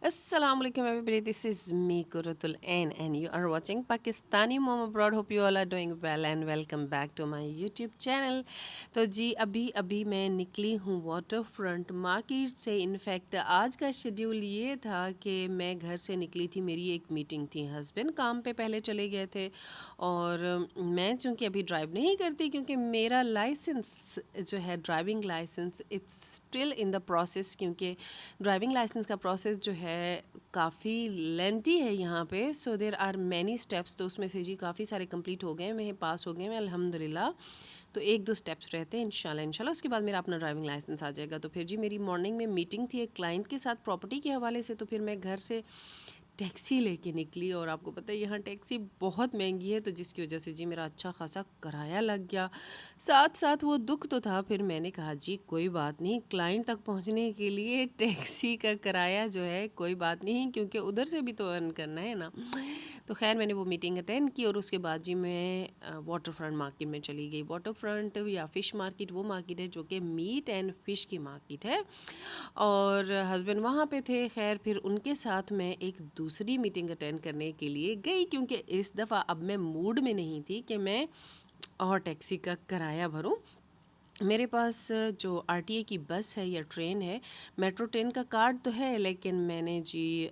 Assalamualaikum everybody, this is me Quratul N and you are watching Pakistani Mom Abroad. Hope you all are doing well and welcome back to my YouTube channel. तो जी अभी अभी मैं निकली हूँ water front market से। In fact आज का schedule ये था कि मैं घर से निकली थी, मेरी एक मीटिंग थी, हस्बैंड काम पे पहले चले गए थे और मैं चूँकि अभी ड्राइव नहीं करती क्योंकि मेरा लाइसेंस जो है driving license it's still in the process, क्योंकि ड्राइविंग लाइसेंस का प्रोसेस जो है काफ़ी लेंथी है यहाँ पे। So there are many steps, तो उसमें से जी काफ़ी सारे कंप्लीट हो गए, मैं पास हो गए मैं अल्हम्दुलिल्लाह। तो एक दो स्टेप्स रहते हैं इंशाल्लाह उसके बाद मेरा अपना ड्राइविंग लाइसेंस आ जाएगा। तो फिर जी मेरी मॉर्निंग में मीटिंग थी एक क्लाइंट के साथ प्रॉपर्टी के हवाले से, तो फिर मैं घर से टैक्सी लेके निकली और आपको पता है यहाँ टैक्सी बहुत महंगी है, तो जिसकी वजह से जी मेरा अच्छा खासा किराया लग गया। साथ साथ वो दुख तो था, फिर मैंने कहा जी कोई बात नहीं, क्लाइंट तक पहुँचने के लिए टैक्सी का किराया जो है कोई बात नहीं, क्योंकि उधर से भी तो अर्न करना है ना। तो खैर मैंने वो मीटिंग अटेंड की और उसके बाद जी मैं वाटर फ्रंट मार्केट में चली गई। वाटर फ्रंट या फ़िश मार्केट वो मार्केट है जो कि मीट एंड फ़िश की मार्केट है और हस्बैंड वहाँ पे थे। खैर फिर उनके साथ मैं एक दूसरी मीटिंग अटेंड करने के लिए गई, क्योंकि इस दफ़ा अब मैं मूड में नहीं थी कि मैं और टैक्सी का किराया भरूं। मेरे पास जो आरटीए की बस है या ट्रेन है, मेट्रो ट्रेन का कार्ड तो है, लेकिन मैंने जी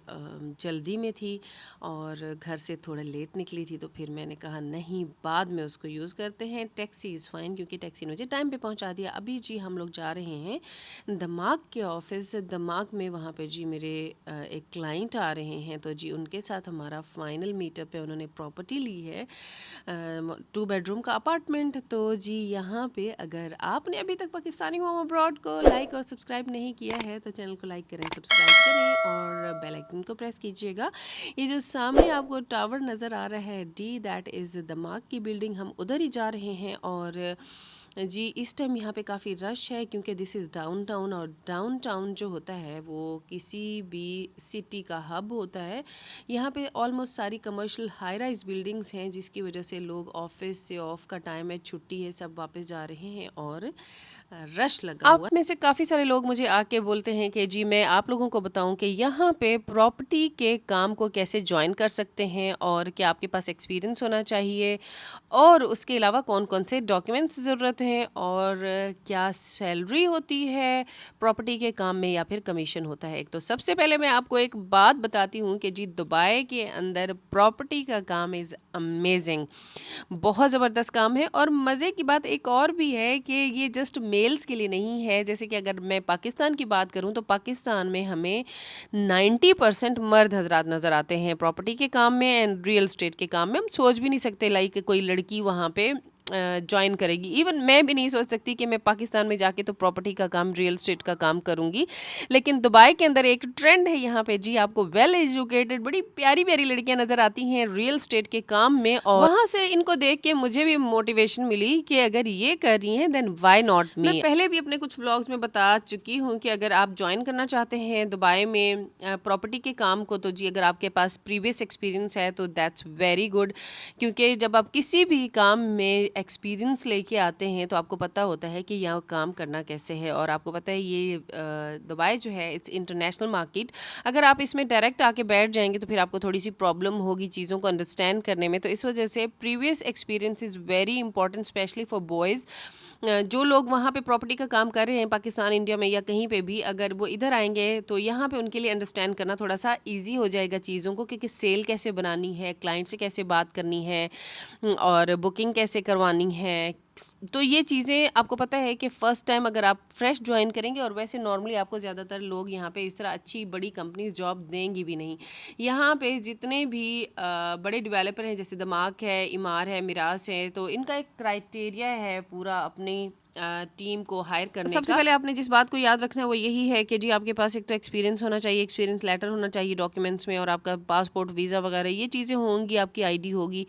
जल्दी में थी और घर से थोड़ा लेट निकली थी, तो फिर मैंने कहा नहीं बाद में उसको यूज़ करते हैं, टैक्सी इज़ फ़ाइन, क्योंकि टैक्सी ने मुझे टाइम पे पहुंचा दिया। अभी जी हम लोग जा रहे हैं दमाग के ऑफिस। दमाग में वहाँ पे जी मेरे एक क्लाइंट आ रहे हैं, तो जी उनके साथ हमारा फाइनल मीटअप है। उन्होंने प्रॉपर्टी ली है 2 बेडरूम का अपार्टमेंट। तो जी यहाँ पे अगर आपने अभी तक पाकिस्तानी मोम अब्रॉड को लाइक और सब्सक्राइब नहीं किया है तो चैनल को लाइक करें, सब्सक्राइब करें और बेल आइकन को प्रेस कीजिएगा। ये जो सामने आपको टावर नज़र आ रहा है डी, दैट इज़ दमाग की बिल्डिंग, हम उधर ही जा रहे हैं। और जी इस टाइम यहाँ पे काफ़ी रश है क्योंकि दिस इज़ डाउनटाउन, और डाउनटाउन जो होता है वो किसी भी सिटी का हब होता है। यहाँ पे ऑलमोस्ट सारी कमर्शियल हाई राइज बिल्डिंग्स हैं, जिसकी वजह से लोग ऑफिस से ऑफ का टाइम है, छुट्टी है, सब वापस जा रहे हैं और रश लगा हुआ। आप में से काफ़ी सारे लोग मुझे आके बोलते हैं कि जी मैं आप लोगों को बताऊं कि यहाँ पे प्रॉपर्टी के काम को कैसे ज्वाइन कर सकते हैं और क्या आपके पास एक्सपीरियंस होना चाहिए और उसके अलावा कौन कौन से डॉक्यूमेंट्स ज़रूरत हैं और क्या सैलरी होती है प्रॉपर्टी के काम में या फिर कमीशन होता है। एक तो सबसे पहले मैं आपको एक बात बताती हूँ कि जी दुबई के अंदर प्रॉपर्टी का काम इज़ अमेजिंग, बहुत ज़बरदस्त काम है। और मज़े की बात एक और भी है कि ये जस्ट मेल्स के लिए नहीं है। जैसे कि अगर मैं पाकिस्तान की बात करूँ तो पाकिस्तान में हमें 90% मर्द हजरात नज़र आते हैं प्रॉपर्टी के काम में एंड रियल स्टेट के काम में। हम सोच भी नहीं सकते लाइक कोई लड़की वहाँ पे ज्वाइन करेगी। इवन मैं भी नहीं सोच सकती कि मैं पाकिस्तान में जाके तो प्रॉपर्टी का काम, रियल स्टेट का काम करूँगी। लेकिन दुबई के अंदर एक ट्रेंड है यहाँ पे जी, आपको वेल एजुकेटेड बड़ी प्यारी प्यारी लड़कियाँ नज़र आती हैं रियल स्टेट के काम में, और वहाँ से इनको देख के मुझे भी मोटिवेशन मिली कि अगर ये कर रही हैं देन व्हाई नॉट मी। मैं पहले भी अपने कुछ व्लॉग्स में बता चुकी हूँ कि अगर आप ज्वाइन करना चाहते हैं दुबई में प्रॉपर्टी के काम को, तो जी अगर आपके पास प्रीवियस एक्सपीरियंस है तो दैट्स वेरी गुड, क्योंकि जब आप किसी भी काम में एक्सपीरियंस लेके आते हैं तो आपको पता होता है कि यहाँ काम करना कैसे है। और आपको पता है ये दुबई जो है इट्स इंटरनेशनल मार्केट, अगर आप इसमें डायरेक्ट आके बैठ जाएंगे तो फिर आपको थोड़ी सी प्रॉब्लम होगी चीज़ों को अंडरस्टैंड करने में। तो इस वजह से previous experience is very important, specially for boys. जो लोग वहाँ पे प्रॉपर्टी का काम कर रहे हैं पाकिस्तान, इंडिया में या कहीं पे भी, अगर वो इधर आएंगे तो यहाँ पे उनके लिए अंडरस्टैंड करना थोड़ा सा इजी हो जाएगा चीज़ों को, क्योंकि सेल कैसे बनानी है, क्लाइंट से कैसे बात करनी है और बुकिंग कैसे करवानी है। तो ये चीज़ें आपको पता है कि फ़र्स्ट टाइम अगर आप फ्रेश ज्वाइन करेंगे, और वैसे नॉर्मली आपको ज़्यादातर लोग यहाँ पे इस तरह अच्छी बड़ी कंपनीज जॉब देंगी भी नहीं। यहाँ पे जितने भी बड़े डेवलपर हैं जैसे दमाक है, इमार है, मिरास है, तो इनका एक क्राइटेरिया है पूरा अपनी टीम को हायर करने का। सबसे पहले आपने जिस बात को याद रखना है वो यही है कि जी आपके पास एक तो एक्सपीरियंस होना चाहिए, एक्सपीरियंस लेटर होना चाहिए डॉक्यूमेंट्स में, और आपका पासपोर्ट, वीज़ा वगैरह ये चीज़ें होंगी, आपकी आईडी होगी।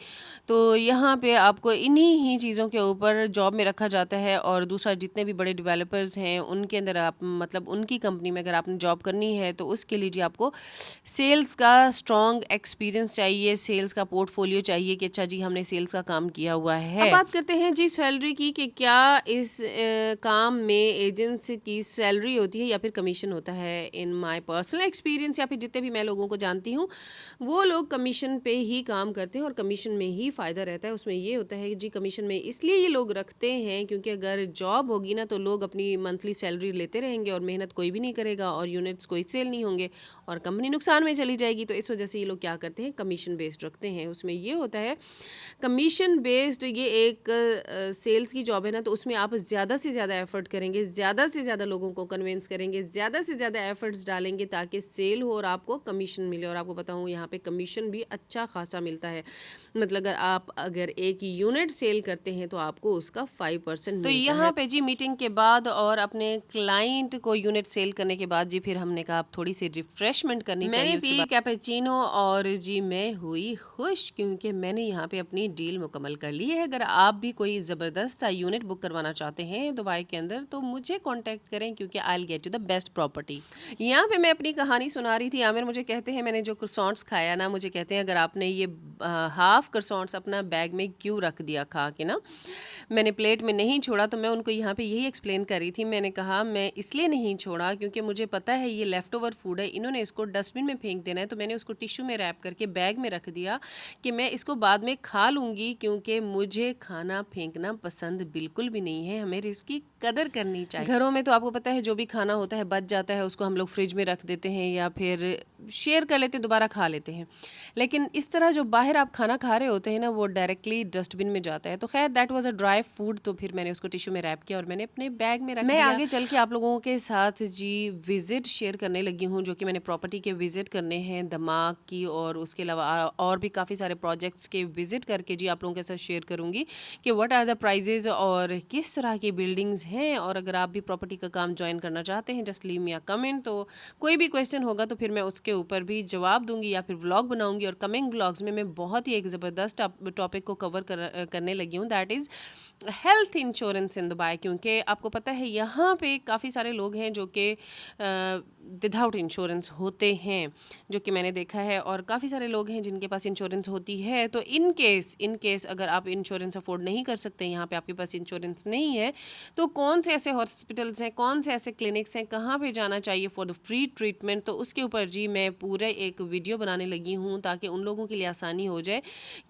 तो यहाँ पे आपको इन्हीं ही चीज़ों के ऊपर जॉब में रखा जाता है। और दूसरा जितने भी बड़े डेवलपर्स हैं उनके अंदर आप मतलब उनकी कंपनी में अगर आपने जॉब करनी है तो उसके लिए जी आपको सेल्स का स्ट्रॉन्ग एक्सपीरियंस चाहिए, सेल्स का पोर्टफोलियो चाहिए कि अच्छा जी हमने सेल्स का काम किया हुआ है। अब बात करते हैं जी सैलरी की कि क्या इस इस काम में एजेंट्स की सैलरी होती है या फिर कमीशन होता है। इन माय पर्सनल एक्सपीरियंस या फिर जितने भी मैं लोगों को जानती हूँ, वो लोग कमीशन पे ही काम करते हैं और कमीशन में ही फ़ायदा रहता है। उसमें ये होता है कि जी कमीशन में इसलिए ये लोग रखते हैं क्योंकि अगर जॉब होगी ना तो लोग अपनी मंथली सैलरी लेते रहेंगे और मेहनत कोई भी नहीं करेगा और यूनिट्स कोई सेल नहीं होंगे और कंपनी नुकसान में चली जाएगी। तो इस वजह से ये लोग क्या करते हैं, कमीशन बेस्ड रखते हैं। उसमें ये होता है कमीशन बेस्ड, ये एक सेल्स की जॉब है ना, तो उसमें आप ज़्यादा से ज़्यादा एफर्ट करेंगे, ज़्यादा से ज़्यादा लोगों को कन्विंस करेंगे, ज़्यादा से ज़्यादा एफर्ट्स डालेंगे ताकि सेल हो और आपको कमीशन मिले। और आपको बताऊँ यहाँ पे कमीशन भी अच्छा खासा मिलता है। मतलब अगर एक यूनिट सेल करते हैं तो आपको उसका 5% मिलता है। तो यहाँ पे जी मीटिंग के बाद और अपने क्लाइंट को यूनिट सेल करने के बाद जी फिर हमने कहा अब थोड़ी सी रिफ्रेशमेंट करनी चाहिए। मैंने पी कैपेचिनो और जी मैं हुई खुश क्योंकि मैंने यहाँ पे अपनी डील मुकम्मल कर ली है। अगर आप भी कोई ज़बरदस्त सा यूनिट बुक करवाना चाहते हैं दुबई के अंदर तो मुझे कांटेक्ट करें क्योंकि I will get you the best property. यहाँ पे मैं अपनी कहानी सुना रही थी। आमिर मुझे कहते हैं, मैंने जो croissants खाया ना, मुझे कहते हैं अगर आपने ये हाफ croissants अपना बैग में क्यों रख दिया खा के ना, मैंने प्लेट में नहीं छोड़ा। तो मैं उनको यहाँ पे यही एक्सप्लेन कर रही थी। मैंने कहा मैं इसलिए नहीं छोड़ा क्योंकि मुझे पता है ये लेफ़्ट ओवर फूड है, इन्होंने इसको डस्टबिन में फेंक देना है, तो मैंने उसको टिश्यू में रैप करके बैग में रख दिया कि मैं इसको बाद में खा लूँगी क्योंकि मुझे खाना फेंकना पसंद बिल्कुल भी नहीं है। हमें इसकी कदर करनी चाहिए। घरों में तो आपको पता है जो भी खाना होता है बच जाता है, उसको हम लोग फ्रिज में रख देते हैं या फिर शेयर कर लेते हैं, दोबारा खा लेते हैं। लेकिन इस तरह जो बाहर आप खाना खा रहे होते हैं ना, वो डायरेक्टली डस्टबिन में जाता है। तो खैर that was a dry food, तो फिर मैंने उसको टिश्यू में रैप किया और मैंने अपने बैग में रख दिया। मैं आगे चल के आप लोगों के साथ जी विजिट शेयर करने लगी हूँ, जो कि मैंने प्रॉपर्टी के विजिट करने हैं दमाग की, और उसके अलावा और भी काफ़ी सारे प्रोजेक्ट्स के विजिट करके जी आप लोगों के साथ शेयर करूँगी कि व्हाट आर द प्राइजेज और किस तरह की बिल्डिंग्स हैं। और अगर आप भी प्रॉपर्टी का काम ज्वाइन करना चाहते हैं, just leave me a comment. तो कोई भी क्वेश्चन होगा तो फिर मैं उसके ऊपर भी जवाब दूंगी या फिर व्लॉग बनाऊंगी। और कमिंग व्लॉग्स में मैं बहुत ही एक ज़बरदस्त टॉपिक को कवर करने लगी हूँ, that is health insurance in Dubai. क्योंकि आपको पता है यहाँ पे काफ़ी सारे लोग हैं जो कि विदाउट इंश्योरेंस होते हैं, जो कि मैंने देखा है, और काफ़ी सारे लोग हैं जिनके पास इंश्योरेंस होती है। तो इन केस अगर आप इंश्योरेंस अफोर्ड नहीं कर सकते, यहाँ पे आपके पास इंश्योरेंस नहीं है, तो कौन से ऐसे हॉस्पिटल्स हैं, कौन से ऐसे क्लिनिक्स हैं, कहाँ पे जाना चाहिए फॉर द फ्री ट्रीटमेंट, तो उसके ऊपर जी मैं पूरे एक वीडियो बनाने लगी हूँ ताकि उन लोगों के लिए आसानी हो जाए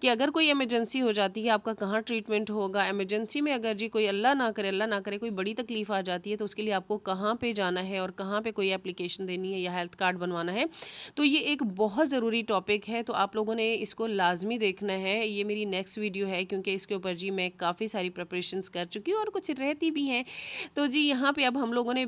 कि अगर कोई इमरजेंसी हो जाती है आपका कहाँ ट्रीटमेंट होगा। इमरजेंसी में अगर जी कोई अल्लाह ना करे कोई बड़ी तकलीफ आ जाती है तो उसके लिए आपको कहाँ पे जाना है और कहाँ पे कोई एप्लीकेशन देनी है या हेल्थ कार्ड बनवाना है। तो ये एक बहुत ज़रूरी टॉपिक है, तो आप लोगों ने इसको लाजमी देखना है। ये मेरी नेक्स्ट वीडियो है क्योंकि इसके ऊपर जी मैं काफ़ी सारी प्रिपरेशंस कर चुकी हूँ और कुछ रहती भी हैं। तो जी यहाँ पे अब हम लोगों ने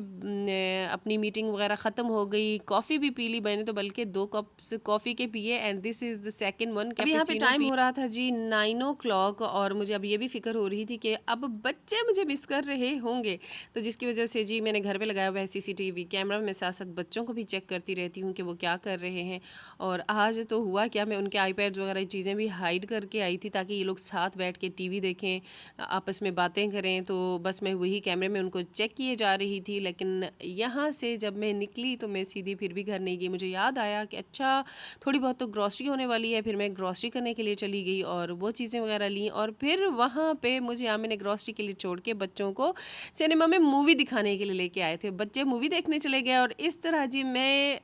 अपनी मीटिंग वगैरह ख़त्म हो गई, कॉफ़ी भी पी ली मैंने, तो बल्कि 2 कप्स कॉफ़ी के पिए and this is the second one. अभी यहाँ पे टाइम हो रहा था जी 9 ओ क्लॉक और मुझे अब ये भी फ़िक्र हो रही थी कि अब बच्चे मुझे मिस कर रहे होंगे, तो जिसकी वजह से जी मैंने घर पे लगाया हुआ है सीसीटीवी कैमरा। मैं साथ साथ बच्चों को भी चेक करती रहती हूँ कि वो क्या कर रहे हैं। और आज तो हुआ क्या, मैं उनके आईपैड्स वगैरह चीज़ें भी हाइड करके आई थी ताकि ये लोग साथ बैठ के टीवी देखें, आपस में बातें करें। तो बस मैं वही कैमरे में उनको चेक किए जा रही थी। लेकिन यहाँ से जब मैं निकली तो मैं सीधी फिर भी घर नहीं गई। मुझे याद आया कि अच्छा थोड़ी बहुत तो ग्रॉसरी होने वाली है, फिर मैं ग्रॉसरी करने के लिए चली गई और वो चीज़ें वगैरह ली। और फिर वहाँ पे मुझे आमिर ने ग्रॉसरी के लिए छोड़ के बच्चों को सिनेमा में मूवी दिखाने के लिए लेके आए थे। बच्चे मूवी देखने चले गए और इस तरह जी मैं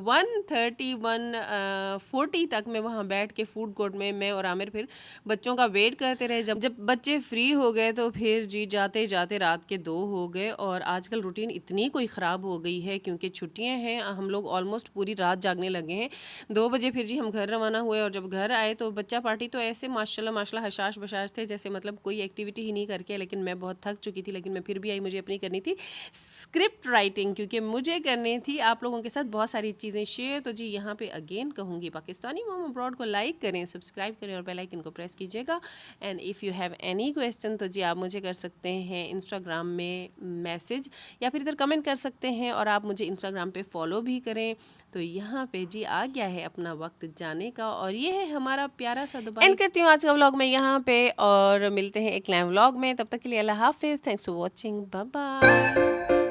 1:30 1:40 तक मैं वहाँ बैठ के फूड कोर्ट में मैं और आमिर फिर बच्चों का वेट करते रहे। जब बच्चे फ्री हो गए तो फिर जी जाते जाते रात के 2 हो गए। और आजकल रूटीन इतनी कोई ख़राब हो गई है क्योंकि छुट्टियां हैं, हम लोग ऑलमोस्ट पूरी रात जागने लगे हैं। 2 बजे फिर जी हम घर रवाना हुए और जब घर आए तो बच्चा पार्टी तो ऐसे माशाल्लाह माशाल्लाह हशाश बशाश थे जैसे मतलब कोई एक्टिविटी ही नहीं करके। लेकिन मैं बहुत थक चुकी थी, लेकिन मैं फिर भी आई, मुझे अपनी करनी थी स्क्रिप्ट राइटिंग, क्योंकि मुझे करनी थी आप लोगों के साथ बहुत सारी चीज़ें शेयर। तो जी यहाँ पे अगेन कहूँगी पाकिस्तानी मॉम अब्रॉड को लाइक करें, सब्सक्राइब करें और बेल आइकन को प्रेस कीजिएगा। And if you have any question तो जी आप मुझे कर सकते हैं इंस्टाग्राम में मैसेज या फिर इधर कमेंट कर सकते हैं, और आप मुझे इंस्टाग्राम पे फॉलो भी करें। तो यहाँ पे जी आ गया है अपना वक्त जाने का और ये है हमारा प्यारा सा दुबई। एंड करती हूँ आज का व्लॉग में यहाँ पे, और मिलते हैं एक नए व्लॉग में। तब तक के लिए अल्लाह हाफिज़, thanks for watching, bye bye.